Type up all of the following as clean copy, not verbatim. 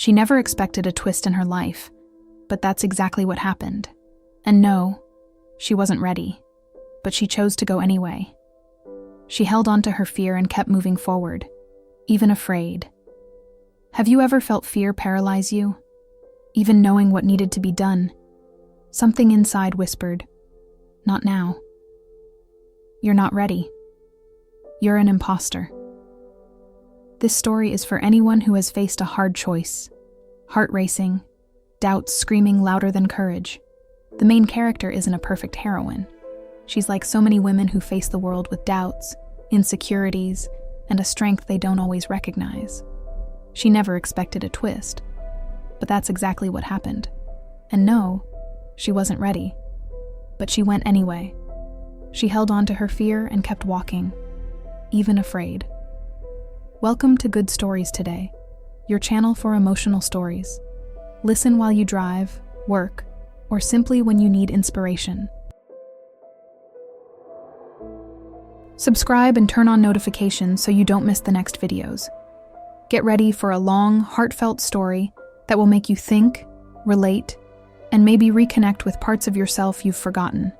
She never expected a twist in her life, but that's exactly what happened. And no, she wasn't ready, but she chose to go anyway. She held on to her fear and kept moving forward, even afraid. Have you ever felt fear paralyze you? Even knowing what needed to be done, something inside whispered, "Not now. You're not ready. You're an imposter." This story is for anyone who has faced a hard choice, heart racing, doubts screaming louder than courage. The main character isn't a perfect heroine. She's like so many women who face the world with doubts, insecurities, and a strength they don't always recognize. She never expected a twist, but that's exactly what happened. And no, she wasn't ready, but she went anyway. She held on to her fear and kept walking, even afraid. Welcome to Good Stories Today, your channel for emotional stories. Listen while you drive, work, or simply when you need inspiration. Subscribe and turn on notifications so you don't miss the next videos. Get ready for a long, heartfelt story that will make you think, relate, and maybe reconnect with parts of yourself you've forgotten.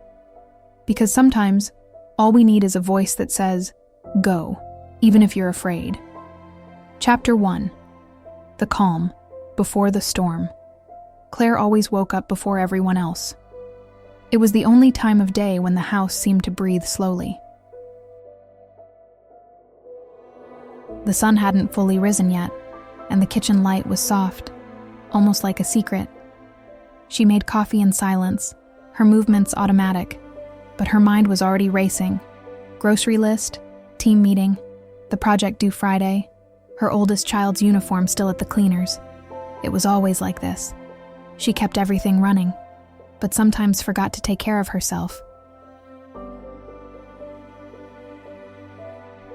Because sometimes, all we need is a voice that says, "Go," even if you're afraid. Chapter 1. The Calm, Before the Storm. Claire always woke up before everyone else. It was the only time of day when the house seemed to breathe slowly. The sun hadn't fully risen yet, and the kitchen light was soft, almost like a secret. She made coffee in silence, her movements automatic, but her mind was already racing. Grocery list, team meeting, the project due Friday, her oldest child's uniform still at the cleaners. It was always like this. She kept everything running, but sometimes forgot to take care of herself.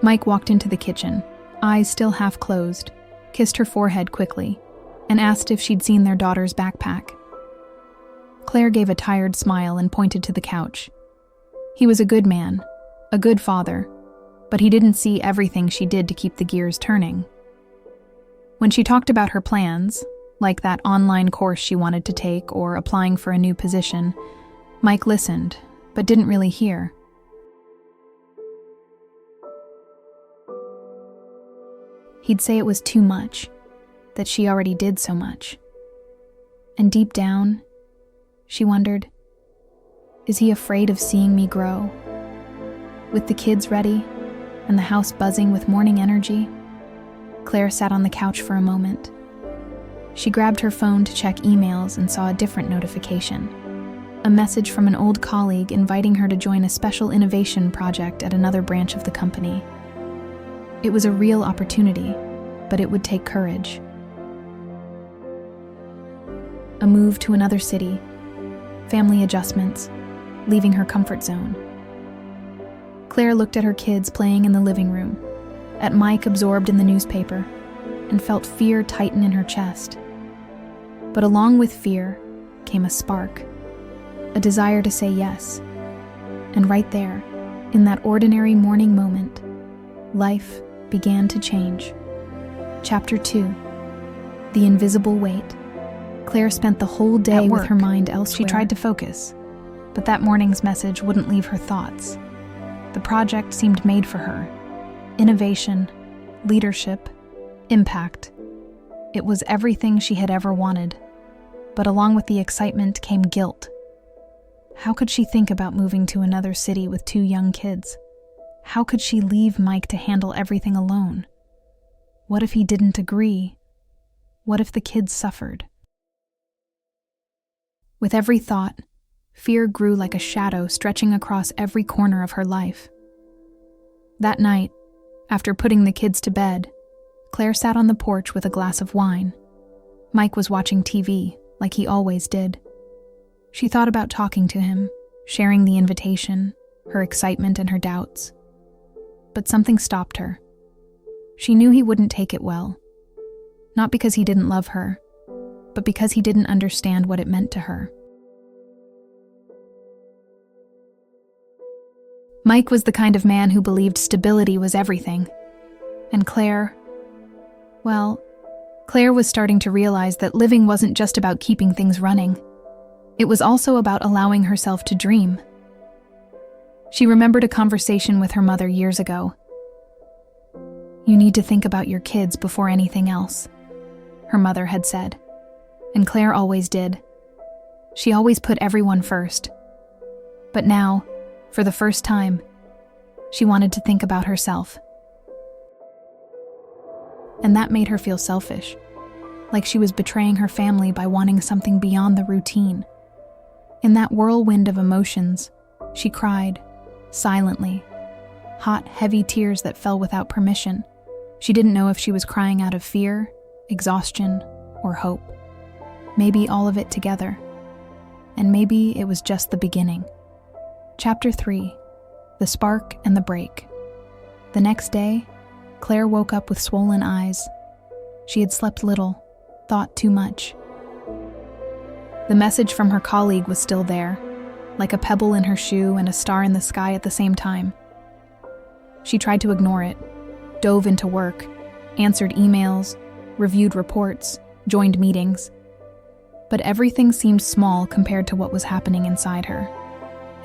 Mike walked into the kitchen, eyes still half closed, kissed her forehead quickly, and asked if she'd seen their daughter's backpack. Claire gave a tired smile and pointed to the couch. He was a good man, a good father, but he didn't see everything she did to keep the gears turning. When she talked about her plans, like that online course she wanted to take or applying for a new position, Mike listened, but didn't really hear. He'd say it was too much, that she already did so much. And deep down, she wondered, is he afraid of seeing me grow? With the kids ready and the house buzzing with morning energy, Claire sat on the couch for a moment. She grabbed her phone to check emails and saw a different notification. A message from an old colleague inviting her to join a special innovation project at another branch of the company. It was a real opportunity, but it would take courage. A move to another city, family adjustments, leaving her comfort zone. Claire looked at her kids playing in the living room, at Mike absorbed in the newspaper, and felt fear tighten in her chest. But along with fear came a spark, a desire to say yes. And right there, in that ordinary morning moment, life began to change. Chapter 2. The Invisible Weight. Claire spent the whole day with her mind elsewhere. She tried to focus, but that morning's message wouldn't leave her thoughts. The project seemed made for her. Innovation, leadership, impact. It was everything she had ever wanted. But along with the excitement came guilt. How could she think about moving to another city with 2 young kids? How could she leave Mike to handle everything alone? What if he didn't agree? What if the kids suffered? With every thought, fear grew like a shadow stretching across every corner of her life. That night, after putting the kids to bed, Claire sat on the porch with a glass of wine. Mike was watching TV, like he always did. She thought about talking to him, sharing the invitation, her excitement and her doubts. But something stopped her. She knew he wouldn't take it well. Not because he didn't love her, but because he didn't understand what it meant to her. Mike was the kind of man who believed stability was everything. And Claire, well, Claire was starting to realize that living wasn't just about keeping things running. It was also about allowing herself to dream. She remembered a conversation with her mother years ago. "You need to think about your kids before anything else," her mother had said. And Claire always did. She always put everyone first. But now, for the first time, she wanted to think about herself. And that made her feel selfish, like she was betraying her family by wanting something beyond the routine. In that whirlwind of emotions, she cried, silently, hot, heavy tears that fell without permission. She didn't know if she was crying out of fear, exhaustion, or hope. Maybe all of it together. And maybe it was just the beginning. Chapter 3: The Spark and the Break. The next day, Claire woke up with swollen eyes. She had slept little, thought too much. The message from her colleague was still there, like a pebble in her shoe and a star in the sky at the same time. She tried to ignore it, dove into work, answered emails, reviewed reports, joined meetings. But everything seemed small compared to what was happening inside her.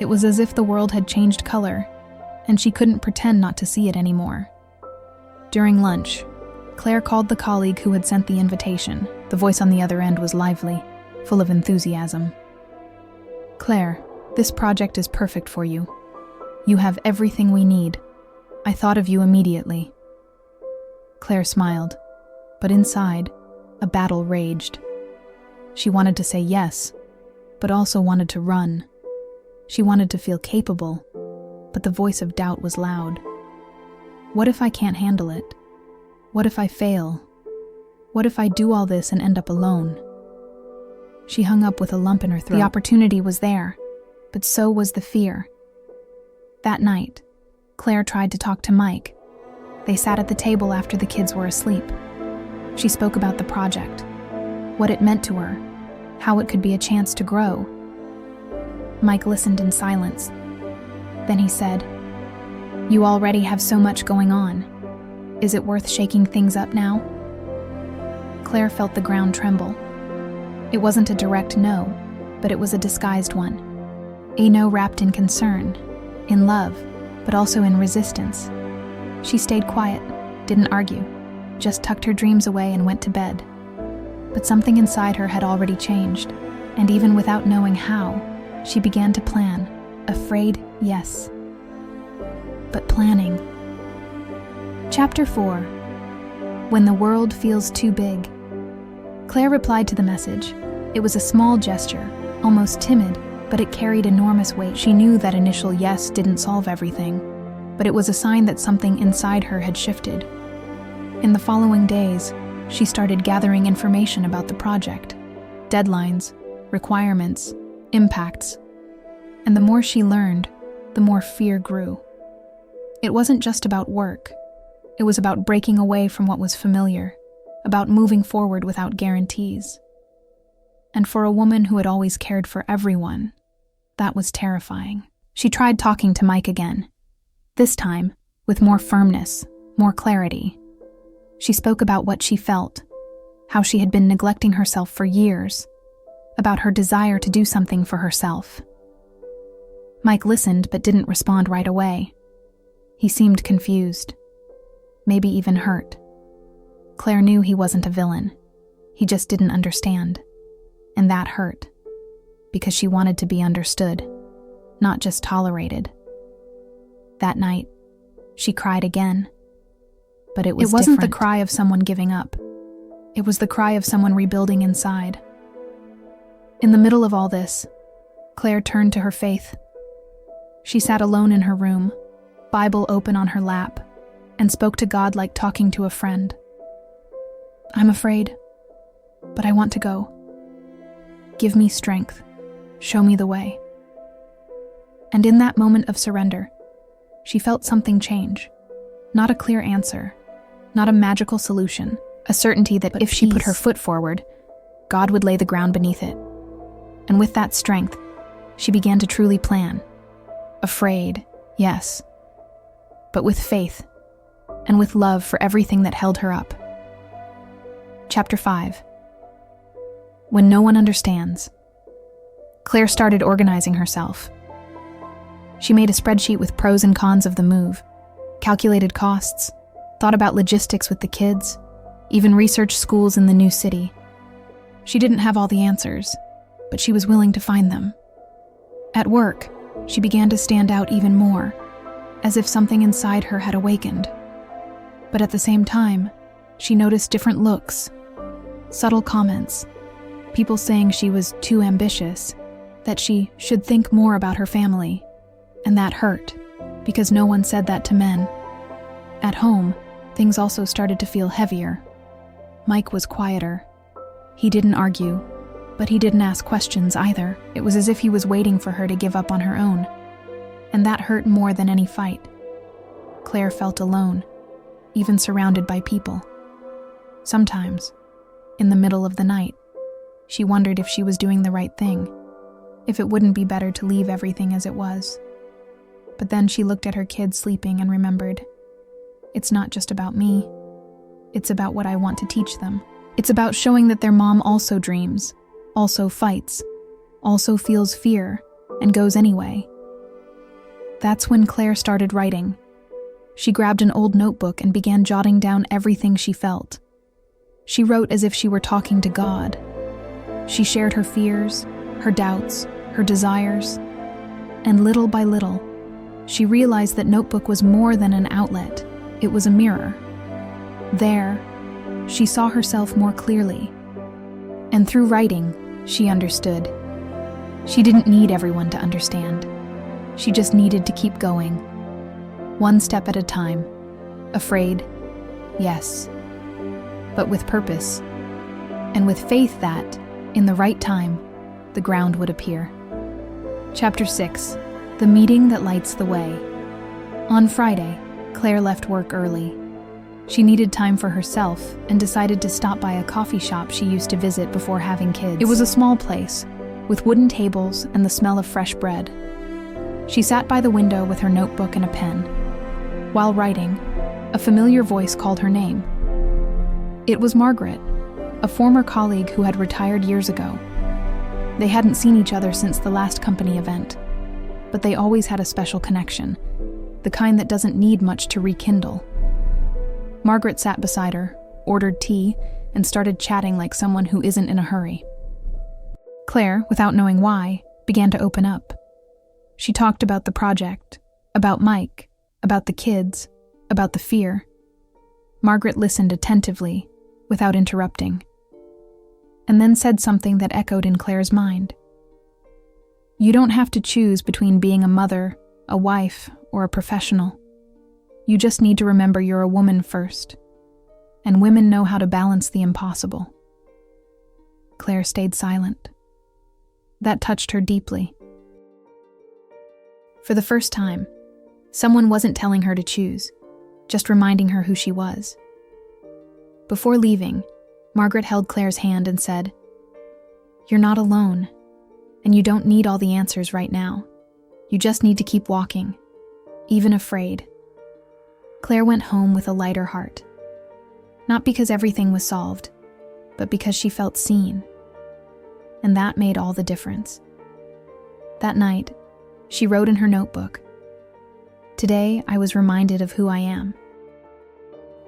It was as if the world had changed color, and she couldn't pretend not to see it anymore. During lunch, Claire called the colleague who had sent the invitation. The voice on the other end was lively, full of enthusiasm. "Claire, this project is perfect for you. You have everything we need. I thought of you immediately." Claire smiled, but inside, a battle raged. She wanted to say yes, but also wanted to run. She wanted to feel capable, but the voice of doubt was loud. What if I can't handle it? What if I fail? What if I do all this and end up alone? She hung up with a lump in her throat. The opportunity was there, but so was the fear. That night, Claire tried to talk to Mike. They sat at the table after the kids were asleep. She spoke about the project, what it meant to her, how it could be a chance to grow. Mike listened in silence. Then he said, "You already have so much going on. Is it worth shaking things up now?" Claire felt the ground tremble. It wasn't a direct no, but it was a disguised one. A no wrapped in concern, in love, but also in resistance. She stayed quiet, didn't argue, just tucked her dreams away and went to bed. But something inside her had already changed, and even without knowing how, she began to plan. Afraid, yes. But planning. Chapter 4: When the World Feels Too Big. Claire replied to the message. It was a small gesture, almost timid, but it carried enormous weight. She knew that initial yes didn't solve everything, but it was a sign that something inside her had shifted. In the following days, she started gathering information about the project, deadlines, requirements, impacts. And the more she learned, the more fear grew. It wasn't just about work. It was about breaking away from what was familiar, about moving forward without guarantees. And for a woman who had always cared for everyone, that was terrifying. She tried talking to Mike again, this time with more firmness, more clarity. She spoke about what she felt, how she had been neglecting herself for years, about her desire to do something for herself. Mike listened but didn't respond right away. He seemed confused, maybe even hurt. Claire knew he wasn't a villain. He just didn't understand. And that hurt, because she wanted to be understood, not just tolerated. That night, she cried again. But it wasn't different. The cry of someone giving up. It was the cry of someone rebuilding inside. In the middle of all this, Claire turned to her faith. She sat alone in her room, Bible open on her lap, and spoke to God like talking to a friend. "I'm afraid, but I want to go. Give me strength. Show me the way." And in that moment of surrender, she felt something change. Not a clear answer, not a magical solution, a certainty that if she put her foot forward, God would lay the ground beneath it. And with that strength, she began to truly plan. Afraid, yes, but with faith and with love for everything that held her up. Chapter 5. When no one understands. Claire started organizing herself. She made a spreadsheet with pros and cons of the move, calculated costs, thought about logistics with the kids, even researched schools in the new city. She didn't have all the answers, but she was willing to find them. At work, she began to stand out even more, as if something inside her had awakened. But at the same time, she noticed different looks, subtle comments, people saying she was too ambitious, that she should think more about her family, and that hurt, because no one said that to men. At home, things also started to feel heavier. Mike was quieter. He didn't argue, but he didn't ask questions either. It was as if he was waiting for her to give up on her own, and that hurt more than any fight. Claire felt alone, even surrounded by people. Sometimes, in the middle of the night, she wondered if she was doing the right thing, if it wouldn't be better to leave everything as it was. But then she looked at her kids sleeping and remembered, it's not just about me. It's about what I want to teach them. It's about showing that their mom also dreams, also fights, also feels fear, and goes anyway. That's when Claire started writing. She grabbed an old notebook and began jotting down everything she felt. She wrote as if she were talking to God. She shared her fears, her doubts, her desires, and little by little, she realized that notebook was more than an outlet. It was a mirror. There, she saw herself more clearly. And through writing, she understood. She didn't need everyone to understand. She just needed to keep going. One step at a time. Afraid, yes. But with purpose. And with faith that, in the right time, the ground would appear. Chapter 6. The Meeting That Lights the Way. On Friday, Claire left work early. She needed time for herself and decided to stop by a coffee shop she used to visit before having kids. It was a small place, with wooden tables and the smell of fresh bread. She sat by the window with her notebook and a pen. While writing, a familiar voice called her name. It was Margaret, a former colleague who had retired years ago. They hadn't seen each other since the last company event, but they always had a special connection, the kind that doesn't need much to rekindle. Margaret sat beside her, ordered tea, and started chatting like someone who isn't in a hurry. Claire, without knowing why, began to open up. She talked about the project, about Mike, about the kids, about the fear. Margaret listened attentively, without interrupting, and then said something that echoed in Claire's mind. You don't have to choose between being a mother, a wife, or a professional. You just need to remember you're a woman first, and women know how to balance the impossible. Claire stayed silent. That touched her deeply. For the first time, someone wasn't telling her to choose, just reminding her who she was. Before leaving, Margaret held Claire's hand and said, "You're not alone, and you don't need all the answers right now. You just need to keep walking, even afraid." Claire went home with a lighter heart. Not because everything was solved, but because she felt seen. And that made all the difference. That night, she wrote in her notebook, "Today I was reminded of who I am."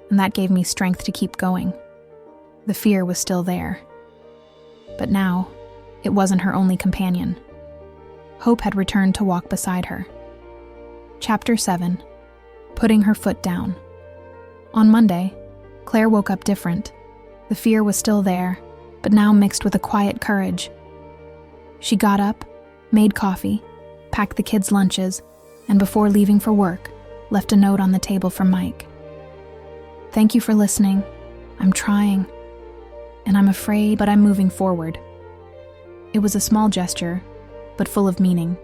And that gave me strength to keep going. The fear was still there. But now, it wasn't her only companion. Hope had returned to walk beside her. Chapter 7. Putting her foot down. On Monday, Claire woke up different. The fear was still there, but now mixed with a quiet courage. She got up, made coffee, packed the kids' lunches, and before leaving for work, left a note on the table for Mike. "Thank you for listening. I'm trying. And I'm afraid, but I'm moving forward." It was a small gesture, but full of meaning.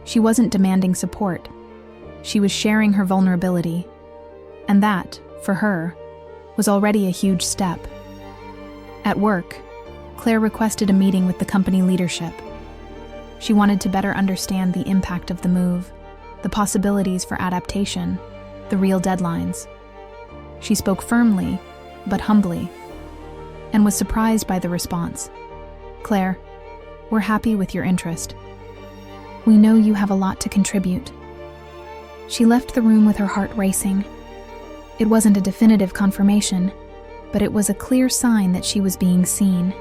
She wasn't demanding support. She was sharing her vulnerability. And that, for her, was already a huge step. At work, Claire requested a meeting with the company leadership. She wanted to better understand the impact of the move, the possibilities for adaptation, the real deadlines. She spoke firmly, but humbly. and was surprised by the response. "Claire, we're happy with your interest. We know you have a lot to contribute." She left the room with her heart racing. It wasn't a definitive confirmation, but it was a clear sign that she was being seen.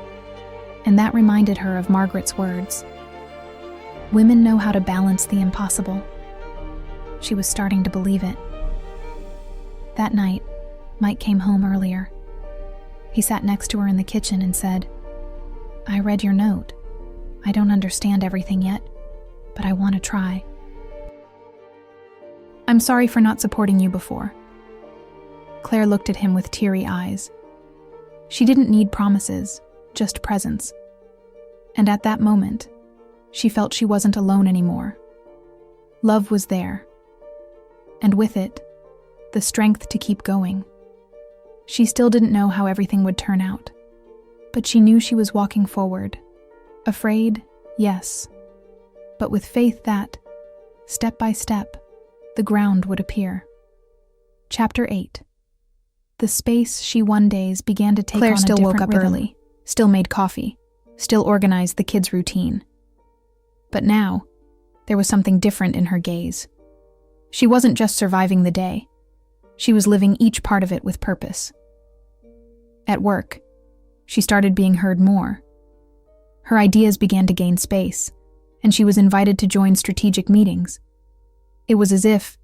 And that reminded her of Margaret's words. Women know how to balance the impossible. She was starting to believe it. That night, Mike came home earlier. He sat next to her in the kitchen and said, "I read your note. I don't understand everything yet, but I want to try. I'm sorry for not supporting you before." Claire looked at him with teary eyes. She didn't need promises, just presence. And at that moment, she felt she wasn't alone anymore. Love was there. And with it, the strength to keep going. She still didn't know how everything would turn out, but she knew she was walking forward. Afraid, yes, but with faith that, step by step, the ground would appear. Chapter 8. The space she one days began to take Claire on still a different woke up rhythm. early, Still made coffee, still organized the kids' routine. But now, there was something different in her gaze. She wasn't just surviving the day. She was living each part of it with purpose. At work, she started being heard more. Her ideas began to gain space, and she was invited to join strategic meetings. It was as if,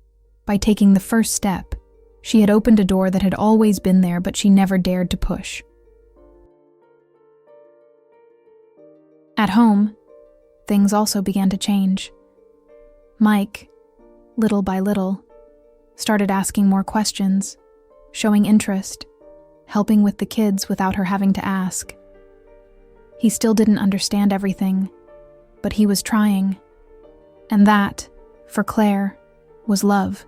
by taking the first step, she had opened a door that had always been there but she never dared to push. At home, things also began to change. Mike, little by little, started asking more questions, showing interest, helping with the kids without her having to ask. He still didn't understand everything, but he was trying. And that, for Claire, was love.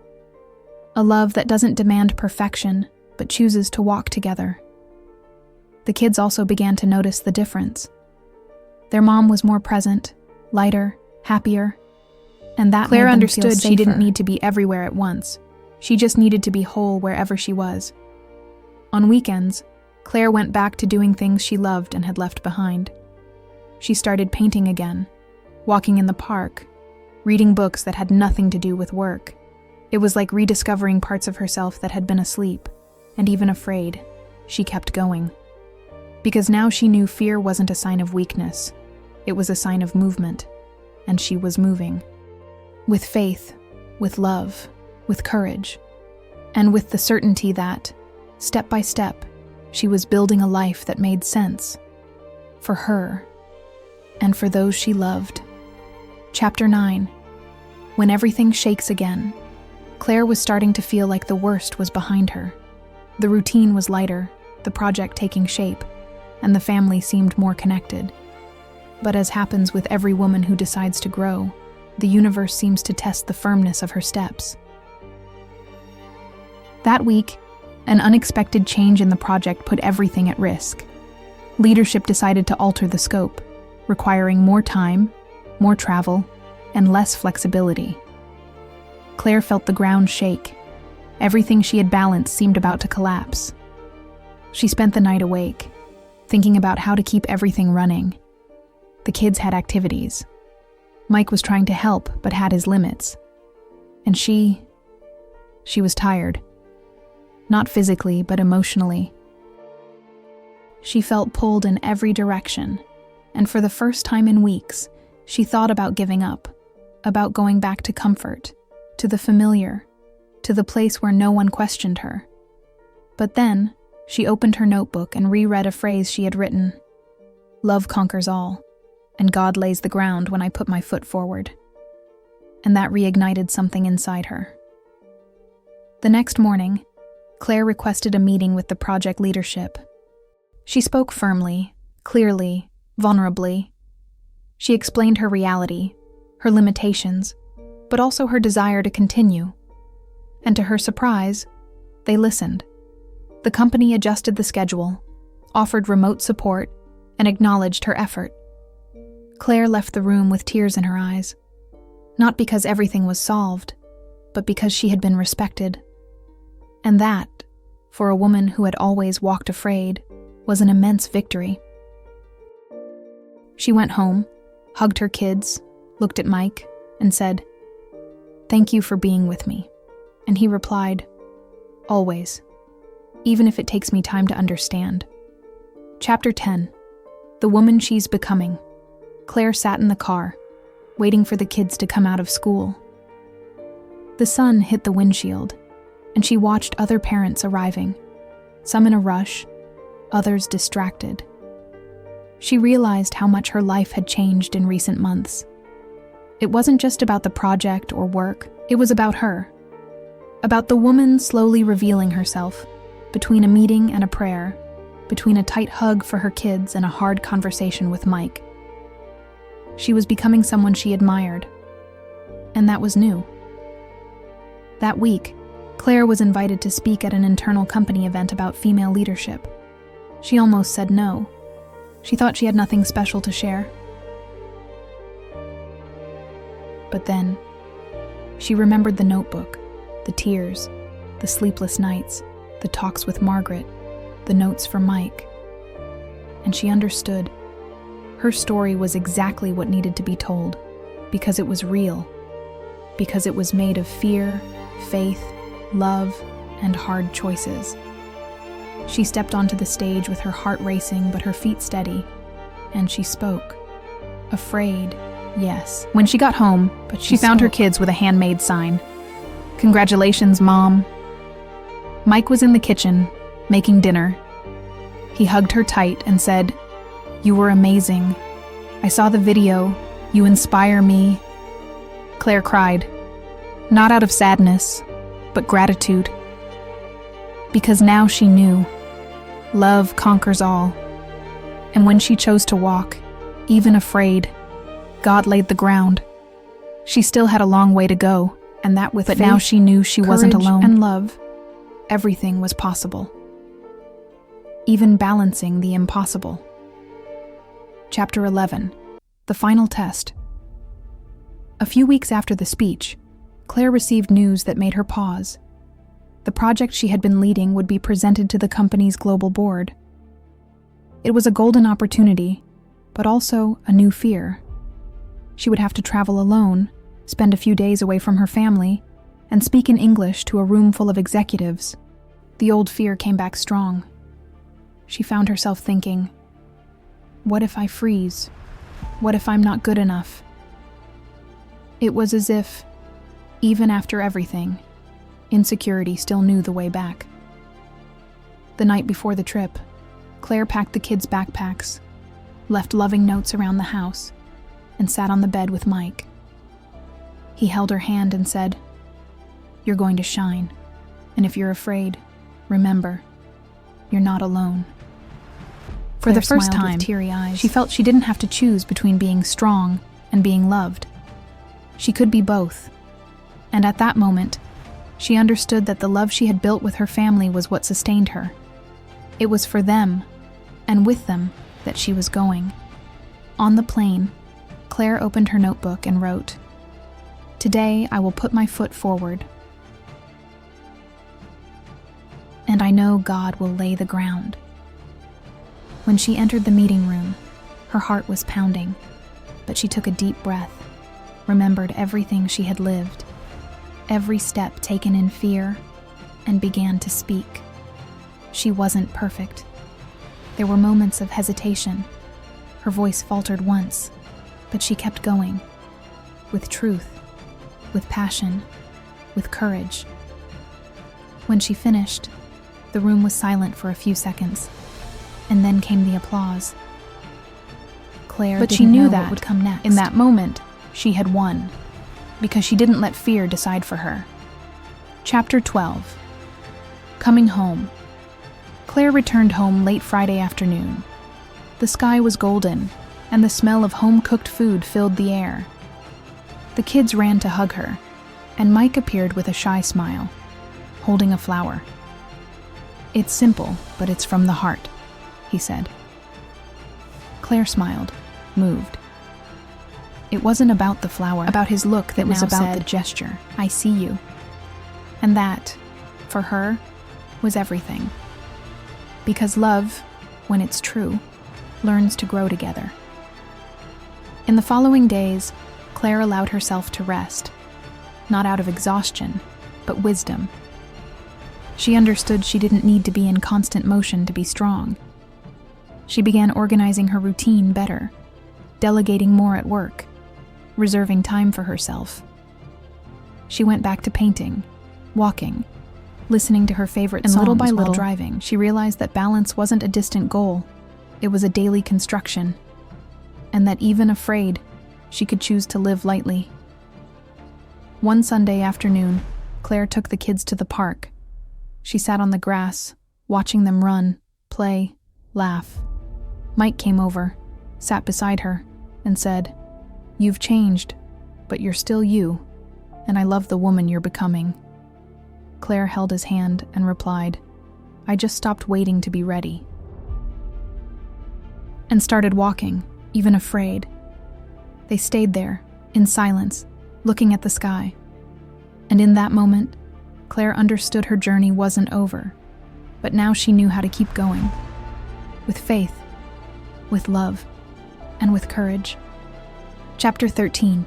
A love that doesn't demand perfection, but chooses to walk together. The kids also began to notice the difference. Their mom was more present, lighter, happier, and that Claire understood she didn't need to be everywhere at once. She just needed to be whole wherever she was. On weekends, Claire went back to doing things she loved and had left behind. She started painting again, walking in the park, reading books that had nothing to do with work. It was like rediscovering parts of herself that had been asleep, and even afraid. She kept going. Because now she knew fear wasn't a sign of weakness. It was a sign of movement, and she was moving. With faith, with love, with courage, and with the certainty that, step by step, she was building a life that made sense. For her, and for those she loved. Chapter 9. When everything shakes again. Claire was starting to feel like the worst was behind her. The routine was lighter, the project taking shape, and the family seemed more connected. But as happens with every woman who decides to grow, the universe seems to test the firmness of her steps. That week, an unexpected change in the project put everything at risk. Leadership decided to alter the scope, requiring more time, more travel, and less flexibility. Claire felt the ground shake. Everything she had balanced seemed about to collapse. She spent the night awake, thinking about how to keep everything running. The kids had activities. Mike was trying to help, but had his limits. And she was tired. Not physically, but emotionally. She felt pulled in every direction, and for the first time in weeks, she thought about giving up, about going back to comfort, to the familiar, to the place where no one questioned her. But then, she opened her notebook and reread a phrase she had written. "Love conquers all, and God lays the ground when I put my foot forward." And that reignited something inside her. The next morning, Claire requested a meeting with the project leadership. She spoke firmly, clearly, vulnerably. She explained her reality, her limitations, but also her desire to continue. And to her surprise, they listened. The company adjusted the schedule, offered remote support, and acknowledged her effort. Claire left the room with tears in her eyes, not because everything was solved, but because she had been respected. And that, for a woman who had always walked afraid, was an immense victory. She went home, hugged her kids, looked at Mike, and said, "Thank you for being with me." And he replied, "Always, even if it takes me time to understand." Chapter 10. The Woman She's Becoming. Claire sat in the car, waiting for the kids to come out of school. The sun hit the windshield, and she watched other parents arriving, some in a rush, others distracted. She realized how much her life had changed in recent months. It wasn't just about the project or work, it was about her. About the woman slowly revealing herself, between a meeting and a prayer, between a tight hug for her kids and a hard conversation with Mike. She was becoming someone she admired, and that was new. That week, Claire was invited to speak at an internal company event about female leadership. She almost said no. She thought she had nothing special to share. But then, she remembered the notebook, the tears, the sleepless nights, the talks with Margaret, the notes from Mike. And she understood. Her story was exactly what needed to be told, because it was real, because it was made of fear, faith, love, and hard choices. She stepped onto the stage with her heart racing but her feet steady, and she spoke. Afraid, yes. When she got home, but she found her kids with a handmade sign. "Congratulations, Mom." Mike was in the kitchen, making dinner. He hugged her tight and said, "You were amazing. I saw the video. You inspire me." Claire cried, not out of sadness, but gratitude. Because now she knew, love conquers all. And when she chose to walk, even afraid, God laid the ground. She still had a long way to go, and that with faith, now she knew she wasn't alone. And love, everything was possible. Even balancing the impossible. Chapter 11. The Final Test. A few weeks after the speech, Claire received news that made her pause. The project she had been leading would be presented to the company's global board. It was a golden opportunity, but also a new fear. She would have to travel alone, spend a few days away from her family, and speak in English to a room full of executives. The old fear came back strong. She found herself thinking, what if I freeze? What if I'm not good enough? It was as if, even after everything, insecurity still knew the way back. The night before the trip, Claire packed the kids' backpacks, left loving notes around the house, and sat on the bed with Mike. He held her hand and said, "You're going to shine, and if you're afraid, remember, you're not alone." For the first time, with teary eyes, she felt she didn't have to choose between being strong and being loved. She could be both. And at that moment, she understood that the love she had built with her family was what sustained her. It was for them, and with them, that she was going. On the plane, Claire opened her notebook and wrote, "Today I will put my foot forward. And I know God will lay the ground." When she entered the meeting room, her heart was pounding, but she took a deep breath, remembered everything she had lived, every step taken in fear, and began to speak. She wasn't perfect. There were moments of hesitation. Her voice faltered once, but she kept going, with truth, with passion, with courage. When she finished, the room was silent for a few seconds, and then came the applause. Claire but she knew that what would come next. In that moment, she had won, because she didn't let fear decide for her. Chapter 12. Coming home. Claire returned home late Friday afternoon. The sky was golden, and the smell of home-cooked food filled the air. The kids ran to hug her, and Mike appeared with a shy smile, holding a flower. "It's simple, but it's from the heart," he said. Claire smiled, moved. It wasn't about the flower, about his look that was about the gesture. "I see you." And that, for her, was everything. Because love, when it's true, learns to grow together. In the following days, Claire allowed herself to rest, not out of exhaustion, but wisdom. She understood she didn't need to be in constant motion to be strong. She began organizing her routine better, delegating more at work, reserving time for herself. She went back to painting, walking, listening to her favorite songs, and little by little, while driving, she realized that balance wasn't a distant goal, it was a daily construction, and that even afraid, she could choose to live lightly. One Sunday afternoon, Claire took the kids to the park. She sat on the grass, watching them run, play, laugh. Mike came over, sat beside her, and said, "You've changed, but you're still you, and I love the woman you're becoming." Claire held his hand and replied, "I just stopped waiting to be ready," and started walking, even afraid. They stayed there, in silence, looking at the sky. And in that moment, Claire understood her journey wasn't over, but now she knew how to keep going. With faith, with love, and with courage. Chapter 13.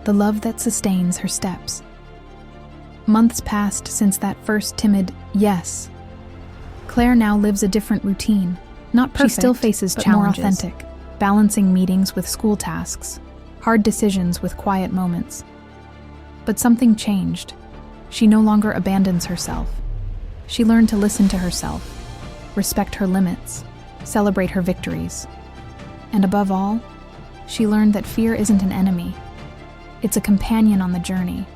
The love that sustains her steps. Months passed since that first timid yes. Claire now lives a different routine. Not perfect, she still faces challenges, more authentic, balancing meetings with school tasks, hard decisions with quiet moments. But something changed. She no longer abandons herself. She learned to listen to herself, respect her limits, celebrate her victories. And above all, she learned that fear isn't an enemy. It's a companion on the journey,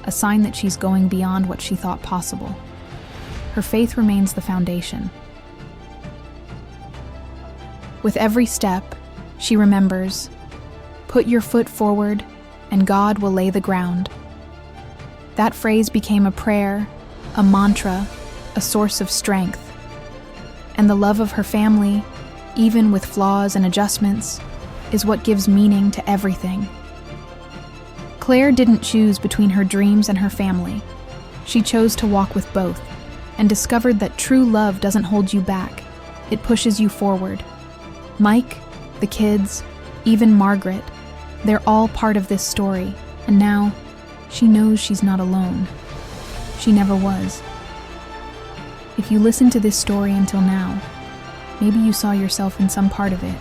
a sign that she's going beyond what she thought possible. Her faith remains the foundation. With every step, she remembers, "Put your foot forward, and God will lay the ground." That phrase became a prayer, a mantra, a source of strength. And the love of her family, even with flaws and adjustments, is what gives meaning to everything. Claire didn't choose between her dreams and her family. She chose to walk with both, and discovered that true love doesn't hold you back. It pushes you forward. Mike, the kids, even Margaret, they're all part of this story, and now she knows she's not alone. She never was. If you listen to this story until now, maybe you saw yourself in some part of it.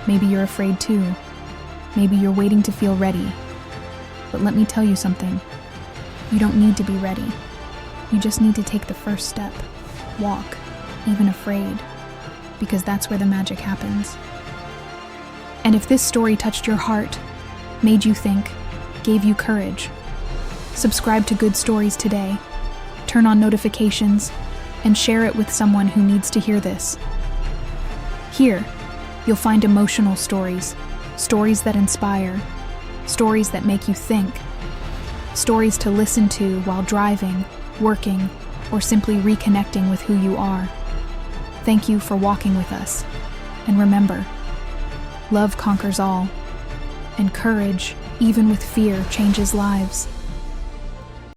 Maybe you're afraid too. Maybe you're waiting to feel ready. But let me tell you something. You don't need to be ready. You just need to take the first step. Walk, even afraid, because that's where the magic happens. And if this story touched your heart, made you think, gave you courage, subscribe to Good Stories today, turn on notifications, and share it with someone who needs to hear this. Here, you'll find emotional stories, stories that inspire, stories that make you think, stories to listen to while driving, working, or simply reconnecting with who you are. Thank you for walking with us. And remember, love conquers all, and courage, even with fear, changes lives.